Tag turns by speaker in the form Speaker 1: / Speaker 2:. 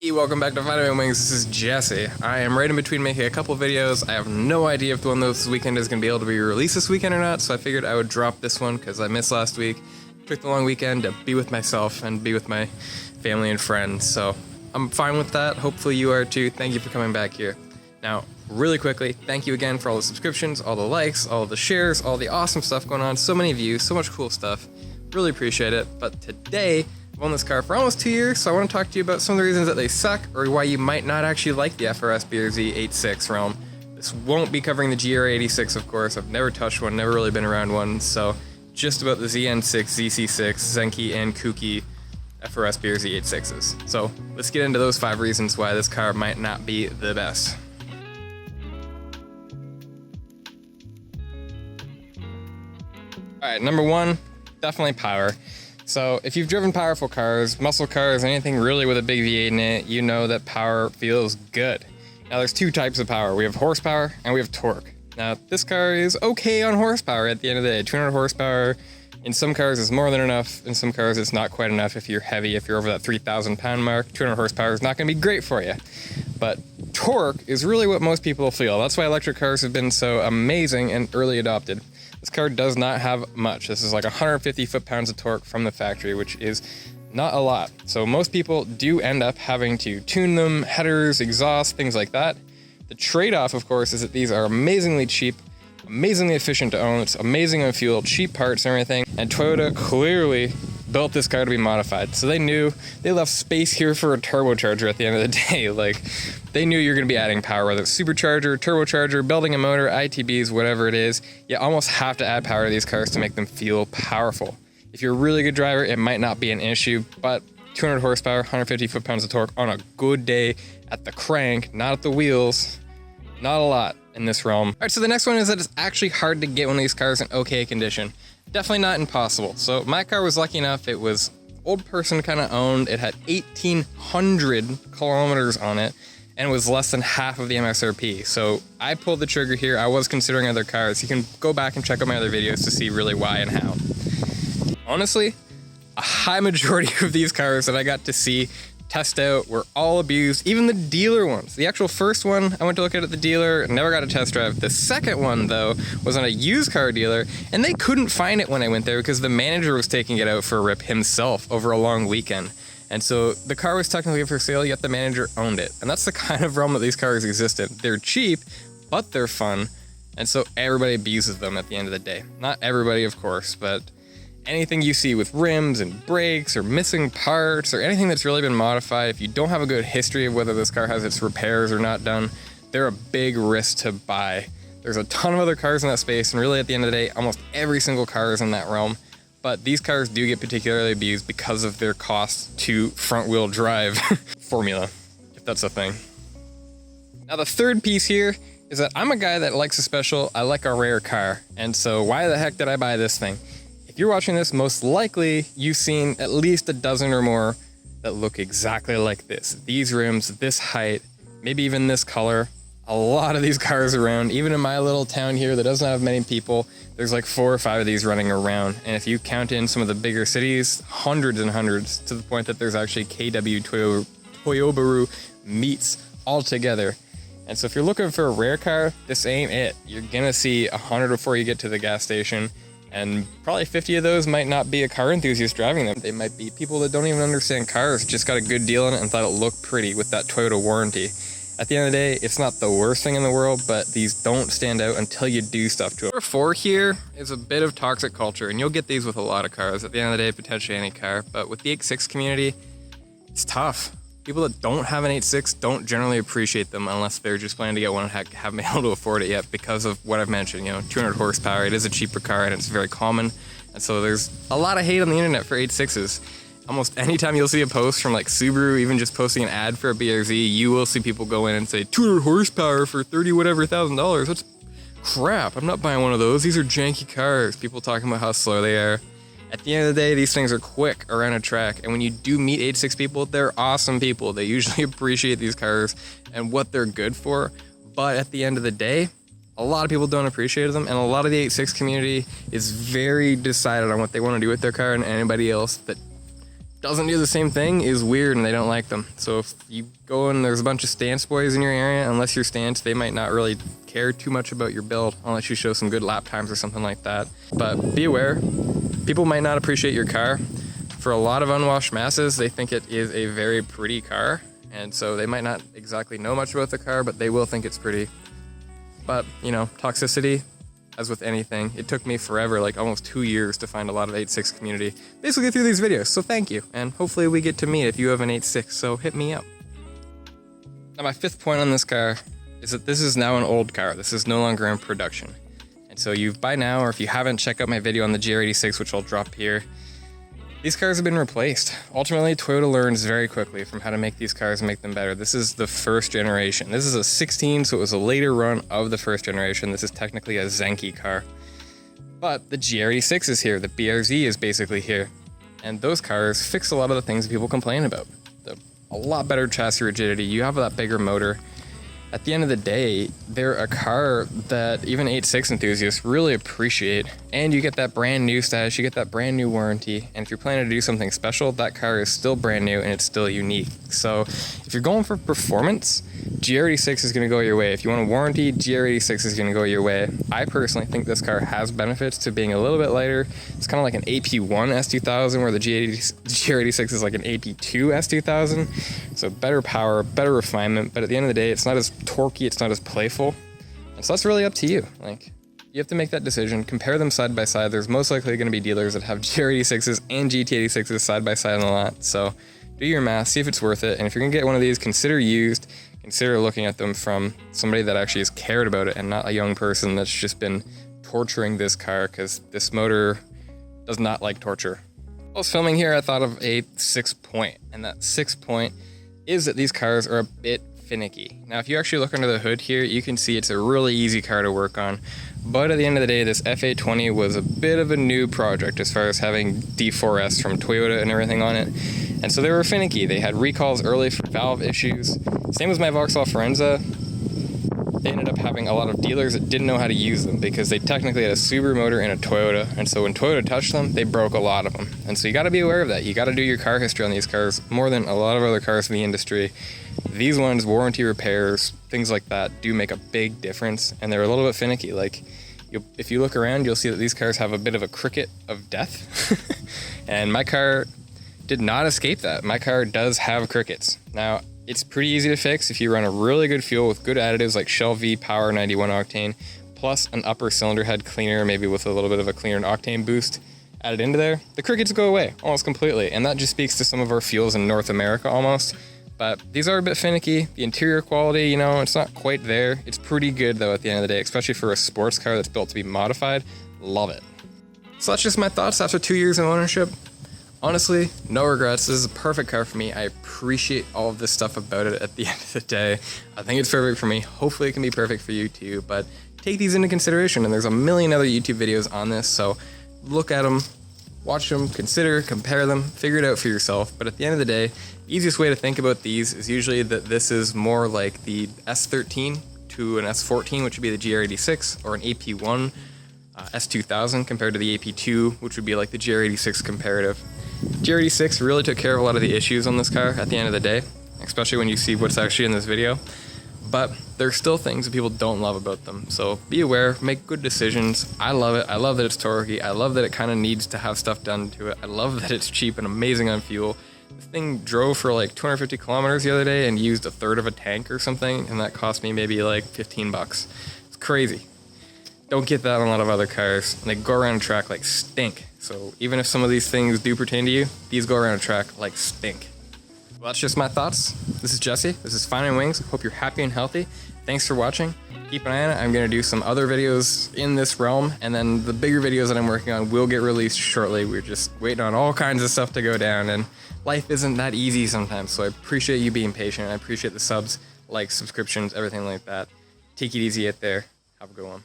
Speaker 1: Hey, welcome back to Fighting Wings. This is Jesse. I am right in between making a couple videos. I have no idea if the one this weekend is going to be able to be released this weekend or not, so I figured I would drop this one because I missed last week. Took the long weekend to be with myself and be with my family and friends, so I'm fine with that. Hopefully you are too. Thank you for coming back here. Now, really quickly, thank you again for all the subscriptions, all the likes, all the shares, all the awesome stuff going on. So many views, so much cool stuff. Really appreciate it. But today, I've owned this car for almost 2 years, so I want to talk to you about some of the reasons that they suck or why you might not actually like the FR-S BRZ 86 realm. This won't be covering the GR86, of course. I've never touched one, never really been around one, so just about the ZN6, ZC6, Zenki, and Kuki FR-S BRZ 86s. So let's get into those 5 reasons why this car might not be the best. Alright, number 1, definitely power. So if you've driven powerful cars, muscle cars, anything really with a big V8 in it, you know that power feels good. Now there's 2 types of power. We have horsepower and we have torque. Now this car is okay on horsepower at the end of the day. 200 horsepower. In some cars it's more than enough. In some cars it's not quite enough if you're heavy. If you're over that 3,000 pound mark, 200 horsepower is not going to be great for you. But torque is really what most people feel. That's why electric cars have been so amazing and early adopted. This car does not have much. This is like 150 foot-pounds of torque from the factory, which is not a lot. So most people do end up having to tune them, headers, exhaust, things like that. The trade-off, of course, is that these are amazingly cheap, amazingly efficient to own. It's amazing on fuel, cheap parts and everything. And Toyota clearly built this car to be modified. So they knew they left space here for a turbocharger at the end of the day. Like, they knew you're going to be adding power, whether it's supercharger, turbocharger, building a motor, ITBs, whatever it is. You almost have to add power to these cars to make them feel powerful. If you're a really good driver, it might not be an issue, but 200 horsepower, 150 foot-pounds of torque on a good day at the crank, not at the wheels, not a lot in this realm. All right, so the next one is that it's actually hard to get one of these cars in okay condition. Definitely not impossible. So my car was lucky enough, it was old person kind of owned. It had 1,800 kilometers on it and it was less than half of the MSRP. So I pulled the trigger here. I was considering other cars. You can go back and check out my other videos to see really why and how. Honestly, a high majority of these cars that I got to see, test out, were all abused, even the dealer ones. The actual first one I went to look at the dealer, never got a test drive. The second one, though, was on a used car dealer, and they couldn't find it when I went there because the manager was taking it out for a rip himself over a long weekend. And so the car was technically for sale, yet the manager owned it. And that's the kind of realm that these cars exist in. They're cheap, but they're fun, and so everybody abuses them at the end of the day. Not everybody, of course, but anything you see with rims and brakes or missing parts or anything that's really been modified, if you don't have a good history of whether this car has its repairs or not done, they're a big risk to buy. There's a ton of other cars in that space, and really at the end of the day, almost every single car is in that realm. But these cars do get particularly abused because of their cost to front-wheel drive formula, if that's a thing. Now the third piece here is that I'm a guy that likes a special, I like a rare car, and so why the heck did I buy this thing? If you're watching this, most likely you've seen at least a dozen or more that look exactly like this. These rims, this height, maybe even this color. A lot of these cars around, even in my little town here that doesn't have many people, there's like 4 or 5 of these running around. And if you count in some of the bigger cities, hundreds and hundreds, to the point that there's actually KW Toyobaru meets all together. And so if you're looking for a rare car, this ain't it. You're gonna see 100 before you get to the gas station. And probably 50 of those might not be a car enthusiast driving them. They might be people that don't even understand cars, just got a good deal on it and thought it looked pretty with that Toyota warranty. At the end of the day, it's not the worst thing in the world, but these don't stand out until you do stuff to them. Number 4 here is a bit of toxic culture, and you'll get these with a lot of cars. At the end of the day, potentially any car, but with the 86 community, it's tough. People that don't have an 86 don't generally appreciate them unless they're just planning to get one and haven't been able to afford it yet because of what I've mentioned, 200 horsepower, it is a cheaper car and it's very common. And so there's a lot of hate on the internet for 86s. Almost anytime you'll see a post from like Subaru, even just posting an ad for a BRZ, you will see people go in and say 200 horsepower for 30 whatever thousand dollars. That's crap. I'm not buying one of those. These are janky cars. People talking about how slow they are. At the end of the day, these things are quick around a track, and when you do meet 86 people, they're awesome people. They usually appreciate these cars and what they're good for, but at the end of the day, a lot of people don't appreciate them, and a lot of the 86 community is very decided on what they want to do with their car, and anybody else that doesn't do the same thing is weird and they don't like them. So if you go and there's a bunch of stance boys in your area, unless you're stance, they might not really care too much about your build unless you show some good lap times or something like that. But be aware, people might not appreciate your car. For a lot of unwashed masses, they think it is a very pretty car, and so they might not exactly know much about the car, but they will think it's pretty. But, you know, toxicity, as with anything, it took me forever, like almost 2 years to find a lot of 8.6 community, basically through these videos, so thank you. And hopefully we get to meet if you have an 8.6, so hit me up. Now my fifth point on this car is that this is now an old car. This is no longer in production. And so you've by now, or if you haven't, check out my video on the GR86, which I'll drop here. These cars have been replaced. Ultimately, Toyota learns very quickly from how to make these cars and make them better. This is the first generation. This is a 16, so it was a later run of the first generation. This is technically a Zenki car. But the GR86 is here. The BRZ is basically here. And those cars fix a lot of the things that people complain about. A lot better chassis rigidity. You have that bigger motor. At the end of the day, they're a car that even 8.6 enthusiasts really appreciate, and you get that brand new status, you get that brand new warranty, and if you're planning to do something special, that car is still brand new and it's still unique. So if you're going for performance, GR86 is going to go your way. If you want a warranty, GR86 is going to go your way. I personally think this car has benefits to being a little bit lighter. It's kind of like an AP1 S2000, where the GR86 is like an AP2 S2000. So better power, better refinement, but at the end of the day, it's not as torquey, it's not as playful. And so that's really up to you. Like, you have to make that decision, compare them side by side. There's most likely going to be dealers that have GR86s and GT86s side by side on the lot. So do your math, see if it's worth it. And if you're going to get one of these, consider used. Consider looking at them from somebody that actually has cared about it and not a young person that's just been torturing this car, because this motor does not like torture. While I was filming here, I thought of a 6 point, and that 6 point is that these cars are a bit finicky. Now, if you actually look under the hood here, you can see it's a really easy car to work on. But at the end of the day, this FA20 was a bit of a new project as far as having D4S from Toyota and everything on it. And so they were finicky. They had recalls early for valve issues. Same as my Vauxhall Forenza. They ended up having a lot of dealers that didn't know how to use them because they technically had a Subaru motor and a Toyota. And so when Toyota touched them, they broke a lot of them. And so you got to be aware of that. You got to do your car history on these cars more than a lot of other cars in the industry. These ones, warranty repairs, things like that, do make a big difference, and they're a little bit finicky. Like, if you look around, you'll see that these cars have a bit of a cricket of death, and my car did not escape that. My car does have crickets. Now, it's pretty easy to fix if you run a really good fuel with good additives like Shell V Power 91 octane, plus an upper cylinder head cleaner, maybe with a little bit of a cleaner octane boost added into there. The crickets go away almost completely, and that just speaks to some of our fuels in North America almost. But these are a bit finicky. The interior quality, you know, it's not quite there. It's pretty good though at the end of the day, especially for a sports car that's built to be modified. Love it. So that's just my thoughts after 2 years of ownership. Honestly, no regrets. This is a perfect car for me. I appreciate all of this stuff about it at the end of the day. I think it's perfect for me. Hopefully it can be perfect for you too, but take these into consideration, and there's a million other YouTube videos on this, so look at them, watch them, consider, compare them, figure it out for yourself. But at the end of the day, the easiest way to think about these is usually that this is more like the S13 to an S14, which would be the GR86, or an AP1 S2000 compared to the AP2, which would be like the GR86 comparative. GR86 really took care of a lot of the issues on this car at the end of the day, especially when you see what's actually in this video. But there's still things that people don't love about them. So be aware, make good decisions. I love it. I love that it's torquey. I love that it kind of needs to have stuff done to it. I love that it's cheap and amazing on fuel. This thing drove for like 250 kilometers the other day and used a third of a tank or something, and that cost me maybe like 15 bucks. It's crazy. Don't get that on a lot of other cars. And they go around a track like stink. So even if some of these things do pertain to you, these go around a track like stink. Well, that's just my thoughts. This is Jesse. This is Fine and Wings. Hope you're happy and healthy. Thanks for watching. Keep an eye on it. I'm going to do some other videos in this realm, and then the bigger videos that I'm working on will get released shortly. We're just waiting on all kinds of stuff to go down, and life isn't that easy sometimes, so I appreciate you being patient. I appreciate the subs, likes, subscriptions, everything like that. Take it easy out there. Have a good one.